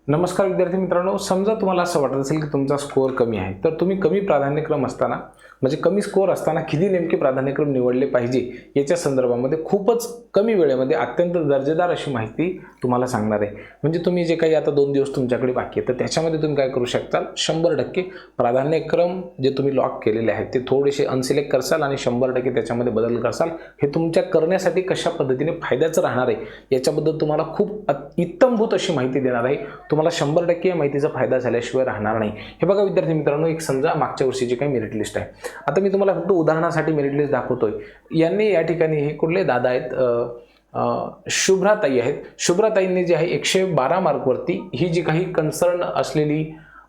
नमस्कार विद्यार्थी मित्रांनो, समजा तुम्हाला असं वाटत असेल की तुमचा स्कोअर कमी आहे, तर तुम्ही कमी प्राधान्यक्रम असताना म्हणजे कमी स्कोअर असताना किती नेमके प्राधान्यक्रम निवडले पाहिजे याच्या संदर्भामध्ये खूपच कमी वेळेमध्ये अत्यंत दर्जेदार अशी माहिती तुम्हाला सांगणार आहे। म्हणजे तुम्ही जे काही आता 2 दिवस तुमच्याकडे बाकी आहे, तर त्याच्यामध्ये तुम्ही काय करू शकता, 100% प्राधान्यक्रम जे तुम्ही लॉक केलेले आहेत ते थोडेसे अनसिलेक्ट करसाल आणि 100% त्याच्यामध्ये बदल करसाल। हे तुमच्या करण्यासाठी कशा पद्धतीने फायद्याचं राहणार आहे याच्याबद्दल तुम्हाला खूप इत्तमभूत अशी माहिती देणार आहे। तुम्हाला 100% या माहितीचा फायदा झाल्याशिवाय राहणार नाही। हे बघा विद्यार्थी मित्रांनो, एक समजा मागच्या वर्षीची काही मेरिट लिस्ट आहे। आता मी तुम्हाला फक्त उदाहरणासाठी मेरिट लिस्ट दाखवतोय। यांनी या ठिकाणी हे कुठले दादा आहेत, शुभ्राताई आहेत। शुभ्राताईंनी जे आहे 112 मार्कवरती ही जी काही कन्सर्न असलेली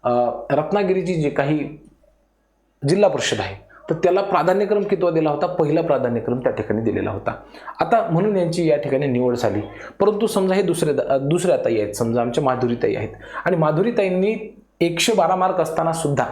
रत्नागिरीची जी काही जिल्हा परिषद आहे, तर त्याला प्राधान्यक्रम कितवा दिला होता, पहिला प्राधान्यक्रम त्या ठिकाणी दिलेला होता। आता म्हणून यांची या ठिकाणी निवड झाली। परंतु समजा हे दुसऱ्या ताई आहेत, समजा आमच्या माधुरीताई आहेत आणि माधुरीताईंनी 112 मार्क असताना सुद्धा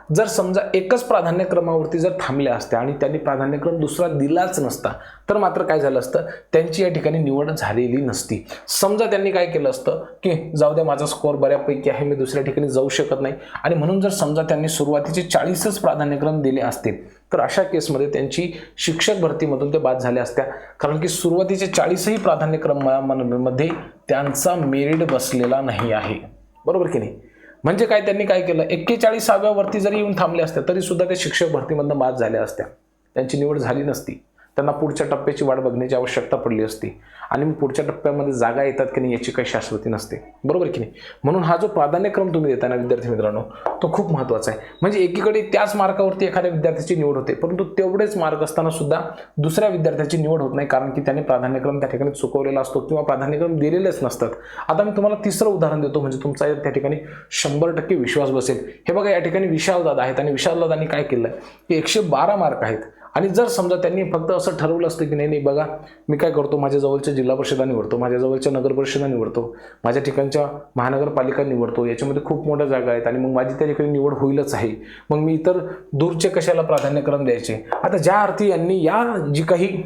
जर समजा एकच प्राधान्यक्रमावरती जर थांबल्या असत्या आणि त्यांनी प्राधान्यक्रम दुसरा दिलाच नसता, तर मात्र काय झालं असतं, त्यांची या ठिकाणी निवड झालेली नसती। समजा त्यांनी काय केलं असतं की जाऊ द्या, माझा स्कोअर बऱ्यापैकी आहे, मी दुसऱ्या ठिकाणी जाऊ शकत नाही, आणि म्हणून जर समजा त्यांनी सुरुवातीचे 40च प्राधान्यक्रम दिले असते, तर अशा केसमध्ये त्यांची शिक्षक भरतीमधून ते बाद झाल्या असत्या। कारण की सुरुवातीचे 40ही प्राधान्यक्रमामध्ये त्यांचा मेरिट बसलेला नाही आहे, बरोबर की नाही। म्हणजे काय, त्यांनी काय केलं, 41व्या वरती जरी येऊन थांबले असते तरी सुद्धा ते शिक्षक भरतीमधून बाद झाल्या असत्या, त्यांची निवड झाली नसती। त्यांना पुढच्या टप्प्याची वाट बघण्याची आवश्यकता पडली असती, आणि मग पुढच्या टप्प्यामध्ये जागा येतात की नाही याची काही शाश्वती नसते, बरोबर की नाही। म्हणून हा जो प्राधान्यक्रम तुम्ही देताना विद्यार्थी मित्रांनो, तो खूप महत्त्वाचा आहे। म्हणजे एकीकडे त्याच मार्कावरती एखाद्या विद्यार्थ्याची निवड होते, परंतु तेवढेच मार्क असताना सुद्धा दुसऱ्या विद्यार्थ्याची निवड होत नाही, कारण की त्याने प्राधान्यक्रम त्या ठिकाणी चुकवलेला असतो किंवा प्राधान्यक्रम दिलेलेच नसतात। आता मी तुम्हाला तिसरं उदाहरण देतो, म्हणजे तुमचा त्या ठिकाणी 100% विश्वास बसेल। हे बघा, या ठिकाणी विशाल दादा आहेत आणि विशाल दादांनी काय केलं की 112 मार्क आहेत, आणि जर समजा त्यांनी फक्त असं ठरवलं असतं की नाही बघा, मी काय करतो, माझ्या जवळच्या जिल्हा परिषदा निवडतो, माझ्या जवळच्या नगर परिषदा निवडतो, माझ्या ठिकाणच्या महानगरपालिका निवडतो, याच्यामध्ये खूप मोठ्या जागा आहेत आणि मग माझी त्या ठिकाणी निवड होईलच आहे, मग मी इतर दूरचे कशाला प्राधान्यक्रम द्यायचे। आता ज्या अर्थी यांनी या जी काही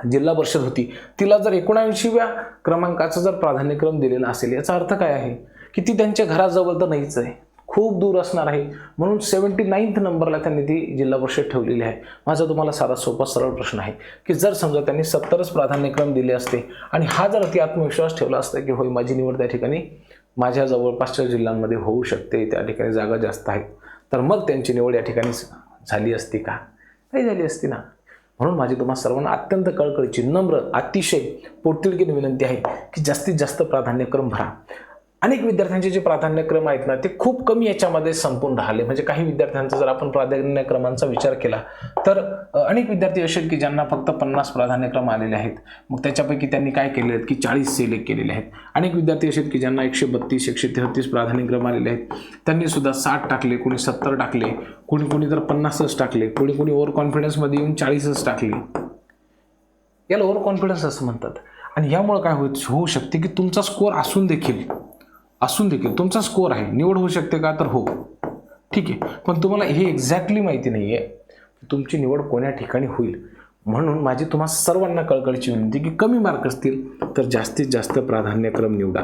जिल्हा परिषद होती तिला जर 79व्या क्रमांकाचा जर प्राधान्यक्रम दिलेला असेल, याचा अर्थ काय आहे की ती त्यांच्या घराजवळ तर नाहीच आहे, खूप दूर असणार आहे। म्हणून 79th नंबरला त्यांनी ती जिल्हा परिषद ठेवलेली आहे। माझा तुम्हाला साधा सोपा सरळ प्रश्न आहे की जर समजा त्यांनी 70च प्राधान्यक्रम दिले असते आणि हा जर ती आत्मविश्वास ठेवला असता की होय, माझी निवड त्या ठिकाणी माझ्या जवळपासच्या जिल्ह्यांमध्ये होऊ शकते, त्या ठिकाणी जागा जास्त आहेत, तर मग त्यांची निवड या ठिकाणी झाली असती का, नाही झाली असती ना। म्हणून माझी तुम्हा सर्वांना अत्यंत कळकळीची, नम्र, अतिशय पोटतिडकीने विनंती आहे की जास्तीत जास्त प्राधान्यक्रम भरा। अनेक विद्यार्थ्यांचे जे प्राधान्यक्रम आहेत ना, ते खूप कमी याच्यामध्ये संपून राहिले। म्हणजे काही विद्यार्थ्यांचा जर आपण प्राधान्यक्रमांचा विचार केला तर अनेक विद्यार्थी असे आहेत की ज्यांना फक्त 50 प्राधान्यक्रम आलेले आहेत, मग त्याच्यापैकी त्यांनी काय केले आहेत की 40 सिलेक्ट केलेले आहेत। अनेक विद्यार्थी असे आहेत की ज्यांना 132 133 प्राधान्यक्रम आलेले आहेत, त्यांनी सुद्धा 60 टाकले, कोणी 70 टाकले, कोणी तर 50च टाकले, कोणी ओव्हर कॉन्फिडन्समध्ये येऊन 40च टाकले। याला ओव्हर कॉन्फिडन्स असं म्हणतात। आणि यामुळे काय होऊ शकते की तुमचा स्कोअर असून देखील तुमचा स्कोअर आहे, निवड होऊ शकते का, तर हो, ठीक आहे, पण तुम्हाला हे एक्झॅक्टली माहिती नाही आहे की तुमची निवड कोण्या ठिकाणी होईल। म्हणून माझी तुम्हा सर्वांना कळकळीची विनंती की कमी मार्क असतील तर जास्तीत जास्त प्राधान्यक्रम निवडा,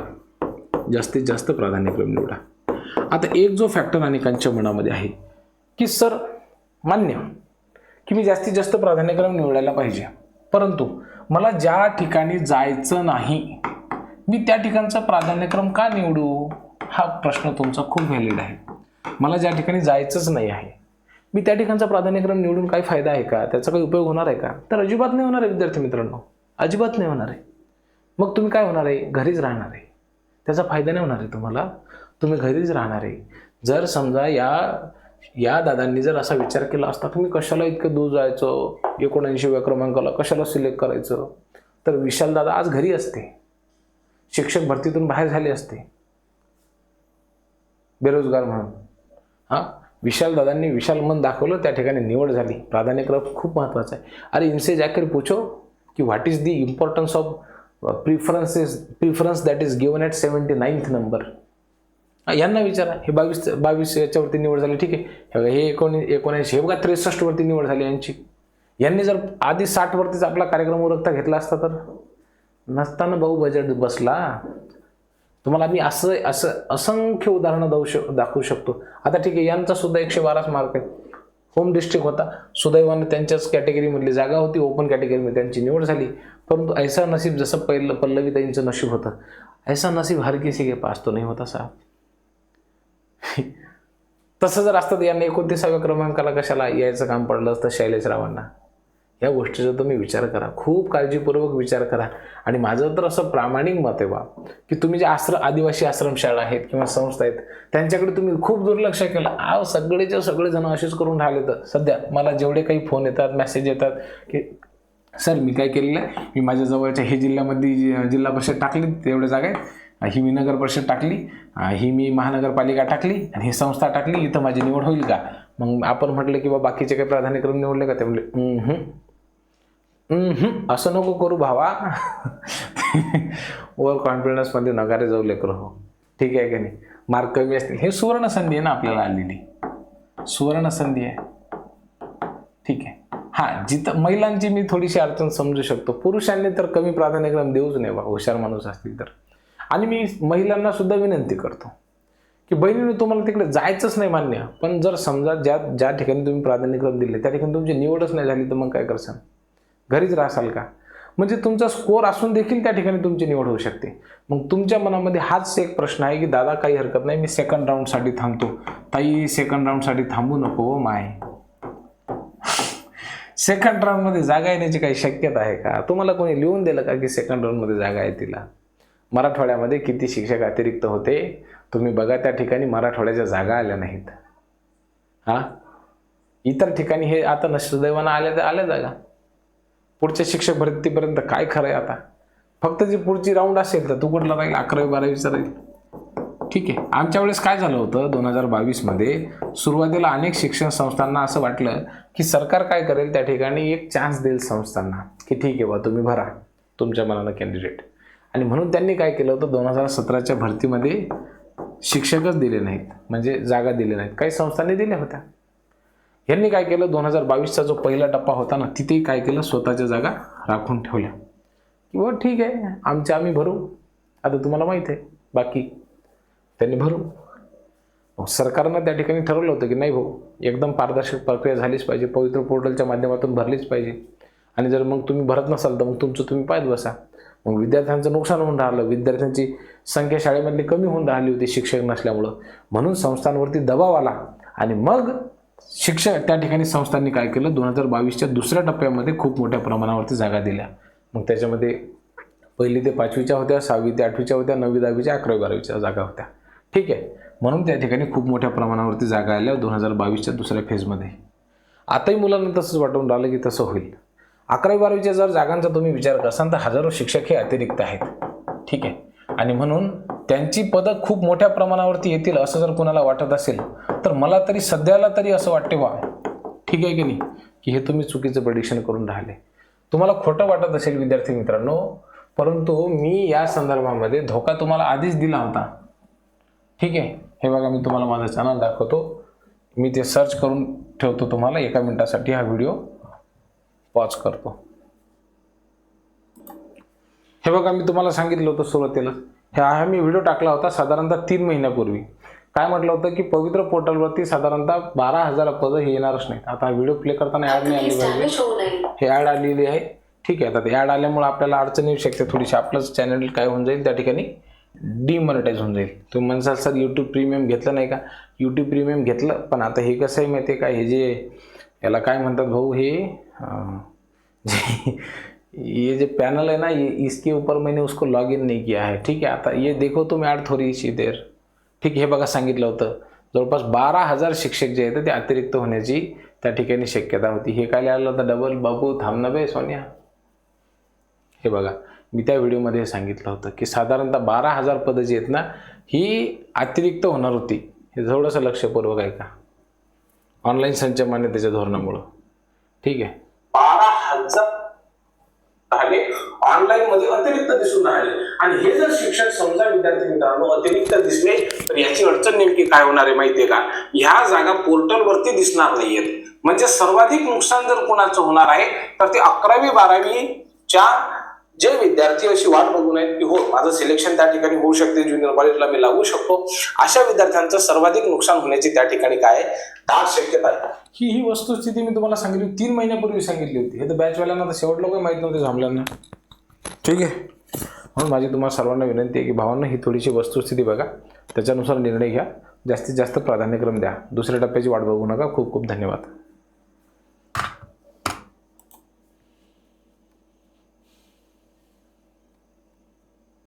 जास्तीत जास्त प्राधान्यक्रम निवडा। आता एक जो फॅक्टर अनेकांच्या मनामध्ये आहे की सर, मान्य की मी जास्तीत जास्त प्राधान्यक्रम निवडायला पाहिजे, परंतु मला ज्या ठिकाणी जायचं नाही, मी त्या ठिकाणचा प्राधान्यक्रम का निवडू, हा प्रश्न तुमचा खूप व्हॅलिड आहे। मला ज्या ठिकाणी जायचंच नाही आहे, मी त्या ठिकाणचा प्राधान्यक्रम निवडून काही फायदा आहे का, त्याचा काही उपयोग होणार आहे का, तर अजिबात नाही होणार आहे विद्यार्थी मित्रांनो, अजिबात नाही होणार आहे। मग तुम्ही काय होणार आहे, घरीच राहणार आहे, त्याचा फायदा नाही होणार आहे तुम्हाला, तुम्ही घरीच राहणार आहे। जर समजा या दादांनी जर असा विचार केला असता, तुम्ही कशाला इतकं दूर जायचं, 79व्या क्रमांकाला कशाला सिलेक्ट करायचं, तर विशाल दादा आज घरी असते, शिक्षक भरतीतून बाहेर झाले असते, बेरोजगार म्हणून। विशाल दादांनी विशाल मन दाखवलं, त्या ठिकाणी निवड झाली। प्राधान्यक्रम खूप महत्त्वाचा आहे। अरे इनसे जाकर पूछो की what is the importance of preference that is given at 79th number, यांना विचारा। हे 22 याच्यावरती निवड झाली, ठीक आहे, हे 79 हे बघा 63 वरती निवड झाली यांची। यांनी जर आधी 60 वरतीच आपला कार्यक्रम उरकता घेतला असता तर नसताना भाऊ बजेट बसला। तुम्हाला मी असं असं असंख्य उदाहरणं दाखवू शकतो. आता ठीक आहे, यांचा सुद्धा 112 मार्क आहे. होम डिस्ट्रिक्ट होता, सुदैवानं त्यांच्याच कॅटेगरीमधली जागा होती, ओपन कॅटेगरीमध्ये त्यांची निवड झाली. परंतु ऐसा नसीब, जसं पहिलं पल्लवीताईंचं नशीब होतं, ऐसा नसीब हर किसी के पास तो नहीं होता साहब. तसं जर असतं तर यांना 29व्या क्रमांकाला कशाला यायचं काम पडलं असतं शैलेशरावांना. या गोष्टीचा तुम्ही विचार करा, खूप काळजीपूर्वक विचार करा. आणि माझं तर असं प्रामाणिक मत आहे बा, की तुम्ही जे आदिवासी आश्रमशाळा आहेत किंवा संस्था आहेत त्यांच्याकडे तुम्ही खूप दुर्लक्ष केलं. सगळेचे सगळेजण असेच करून राहिले. तर सध्या मला जेवढे काही फोन येतात, मेसेज येतात की सर मी काय केलेलं आहे, मी माझ्या जवळच्या हे जिल्ह्यामध्ये जिल्हा परिषद टाकली, तेवढ्या जागा आहेत, ही मी नगर परिषद टाकली, ही मी महानगरपालिका टाकली आणि ही संस्था टाकली, इथं माझी निवड होईल का? मग आपण म्हटलं की बा बाकीचे काही प्राधान्यक्रम निवडले का? ते म्हणले असं नको करू भावा. ओव्हर कॉन्फिडन्समध्ये नगारे जाऊ लेकरं हो. ठीक आहे की नाही? मार्क कमी असतील, हे सुवर्ण संधी आहे ना आपल्याला आलेली, सुवर्ण संधी आहे. ठीक आहे. हां, जिथं महिलांची मी थोडीशी अडचण समजू शकतो, पुरुषांनी तर कमी प्राधान्यक्रम देऊच नाही बा, हुशार माणूस असतील तर. आणि मी महिलांना सुद्धा विनंती करतो की बहिणीने तुम्हाला तिकडे जायचंच नाही मान्य, पण जर समजा ज्या ठिकाणी तुम्ही प्राधान्यक्रम दिले त्या ठिकाणी तुमची निवडच नाही झाली तर मग काय करसाल? घरीच राहसाल का? म्हणजे तुमचा स्कोअर असून देखील त्या ठिकाणी तुमची निवड होऊ शकते. मग तुमच्या मनामध्ये हाच एक प्रश्न आहे की दादा काही हरकत नाही, मी सेकंड राऊंडसाठी थांबतो. ताई सेकंड राऊंडसाठी थांबू नको माय. सेकंड राऊंडमध्ये जागा येण्याची काही शक्यता आहे का? तुम्हाला कोणी लिहून दिलं का की सेकंड राऊंडमध्ये जागा आहे तिला? मराठवाड्यामध्ये किती शिक्षक अतिरिक्त होते तुम्ही बघा, त्या ठिकाणी मराठवाड्याच्या जागा आल्या नाहीत. इतर ठिकाणी हे आता सुदैवानं आल्या जागा. पुढच्या शिक्षक भरतीपर्यंत काय खरं आहे आता? फक्त जी पुढची राऊंड असेल तर तू कुठला राहील? 11वी 12वीचा राहील. ठीक आहे. आमच्या वेळेस काय झालं होतं 2022मध्ये, सुरुवातीला अनेक शिक्षण संस्थांना असं वाटलं की सरकार काय करेल, त्या ठिकाणी एक चान्स देईल संस्थांना की ठीक आहे बा तुम्ही भरा तुमच्या मनानं कॅन्डिडेट. आणि म्हणून त्यांनी काय केलं होतं, 2017च्या भरतीमध्ये शिक्षकच दिले नाहीत, म्हणजे जागा दिल्या नाहीत. काही संस्थांनी दिल्या होत्या. यांनी काय केलं, 2022चा जो पहिला टप्पा होता ना, तिथेही काय केलं, स्वतःच्या जागा राखून ठेवल्या किंवा ठीक आहे आम्ही भरू. आता तुम्हाला माहीत आहे बाकी त्यांनी भरू. सरकारनं त्या ठिकाणी ठरवलं होतं की नाही भाऊ, एकदम पारदर्शक प्रक्रिया झालीच पाहिजे, पवित्र पोर्टलच्या माध्यमातून भरलीच पाहिजे. आणि जर मग तुम्ही भरत नसाल तर मग तुमचं तुम्ही पाहत बसा. मग विद्यार्थ्यांचं नुकसान होऊन राहिलं, विद्यार्थ्यांची संख्या शाळेमधली कमी होऊन राहिली होती शिक्षक नसल्यामुळं. म्हणून संस्थांवरती दबाव आला आणि मग शिक्षक त्या ठिकाणी संस्थांनी काय केलं, 2022च्या दुसऱ्या टप्प्यामध्ये खूप मोठ्या प्रमाणावरती जागा दिल्या. मग त्याच्यामध्ये 1ली ते 5वीच्या होत्या, 6वी ते 8वीच्या होत्या, 9वी 10वीच्या, 11वी 12वीच्या जागा होत्या. ठीक आहे. म्हणून त्या ठिकाणी खूप मोठ्या प्रमाणावरती जागा आल्या 2022च्या दुसऱ्या फेजमध्ये. आताही मुलांना तसंच वाटून राहिलं की तसं होईल. 11वी 12वीच्या जर जागांचा तुम्ही विचार करसाल तर हजारो शिक्षक हे अतिरिक्त आहेत. ठीक आहे. आणि म्हणून त्यांची पदं खूप मोठ्या प्रमाणावरती येतील असं जर कोणाला वाटत असेल तर मला तरी सध्याला तरी असं वाटते बा, ठीक आहे की नाही, की हे तुम्ही चुकीचं प्रेडिक्शन करून राहिले. तुम्हाला खोटं वाटत असेल विद्यार्थी मित्रांनो, परंतु मी या संदर्भामध्ये धोका तुम्हाला आधीच दिला होता. ठीक आहे. हे बघा, मी तुम्हाला माझं चॅनल दाखवतो, मी ते सर्च करून ठेवतो तुम्हाला. 1 मिनिटासाठी हा व्हिडिओ पॉज करतो. हे बघा, मी तुम्हाला सांगितलं होतं सुरुवातीला, हा मी व्हिडिओ टाकला होता साधारणतः 3 महिन्यापूर्वी. काय म्हटलं होतं की पवित्र पोर्टलवरती साधारणतः 12,000 पदं हे येणारच नाहीत. आता व्हिडिओ प्ले करताना ॲड नाही आली पाहिजे, हे ॲड आलेली आहे. ठीक आहे. आता ते ॲड आल्यामुळे आपल्याला अडचण येऊ शकते थोडीशी. आपलंच चॅनल काय होऊन जाईल, त्या ठिकाणी डिमॉनिटाईज होऊन जाईल. तुम्ही म्हणसाल सर यूट्यूब प्रीमियम घेतलं नाही का? यूट्यूब प्रीमियम घेतलं, पण आता हे कसं आहे माहिती आहे का, हे जे याला काय म्हणतात भाऊ, ये जो पैनल है ना, ये इसके ऊपर मैंने उसको लॉग इन नहीं किया है. ठीक है. आता ये देखो तुम ॲड थोडी सी देर. ठीक आहे. हे बघा, सांगितलं होतं जवळपास 12,000 शिक्षक जे आहेत ते अतिरिक्त होण्याची त्या ठिकाणी शक्यता होती. हे काय लिहिलं होतं, डबल बाबू थांब ना बे सोनिया. हे बघा, मी त्या व्हिडिओमध्ये सांगितलं होतं की साधारणतः 12,000 पदं जी आहेत ना, ही अतिरिक्त होणार होती. हे थोडंसं लक्षपूर्वक आहे का, ऑनलाईन संच मान्यतेच्या धोरणामुळं. ठीक आहे. 12,000 ऑनलाईन मध्ये अतिरिक्त दिसून राहिले. आणि हे जर शिक्षक समजा विद्यार्थी मित्रांनो अतिरिक्त दिसले तर याची अडचण नेमकी काय होणार आहे माहितीये का, ह्या जागा पोर्टलवरती दिसणार नाहीयेत. म्हणजे सर्वाधिक नुकसान जर कोणाचं होणार आहे तर ते 11वी 12वीच्या जे विद्यार्थी अशी वाट बघून आहेत की हो माझं सिलेक्शन त्या ठिकाणी होऊ शकते, ज्युनियर कॉलेजला मी लागू शकतो, अशा विद्यार्थ्यांचं सर्वाधिक नुकसान होण्याची त्या ठिकाणी काय दाट शक्यता आहे. ही वस्तुस्थिती मी तुम्हाला सांगितली 3 महिन्यापूर्वी सांगितली होती. हे तर बॅचवाल्यांना तर शेवट लोक माहित नव्हते झांबल्यांना. ठीक आहे, म्हणून माझी तुम्हाला सर्वांना विनंती आहे की भावांना ही थोडीशी वस्तुस्थिती बघा, त्याच्यानुसार निर्णय घ्या, जास्तीत जास्त प्राधान्यक्रम द्या, दुसऱ्या टप्प्याची वाट बघू नका. खूप खूप धन्यवाद.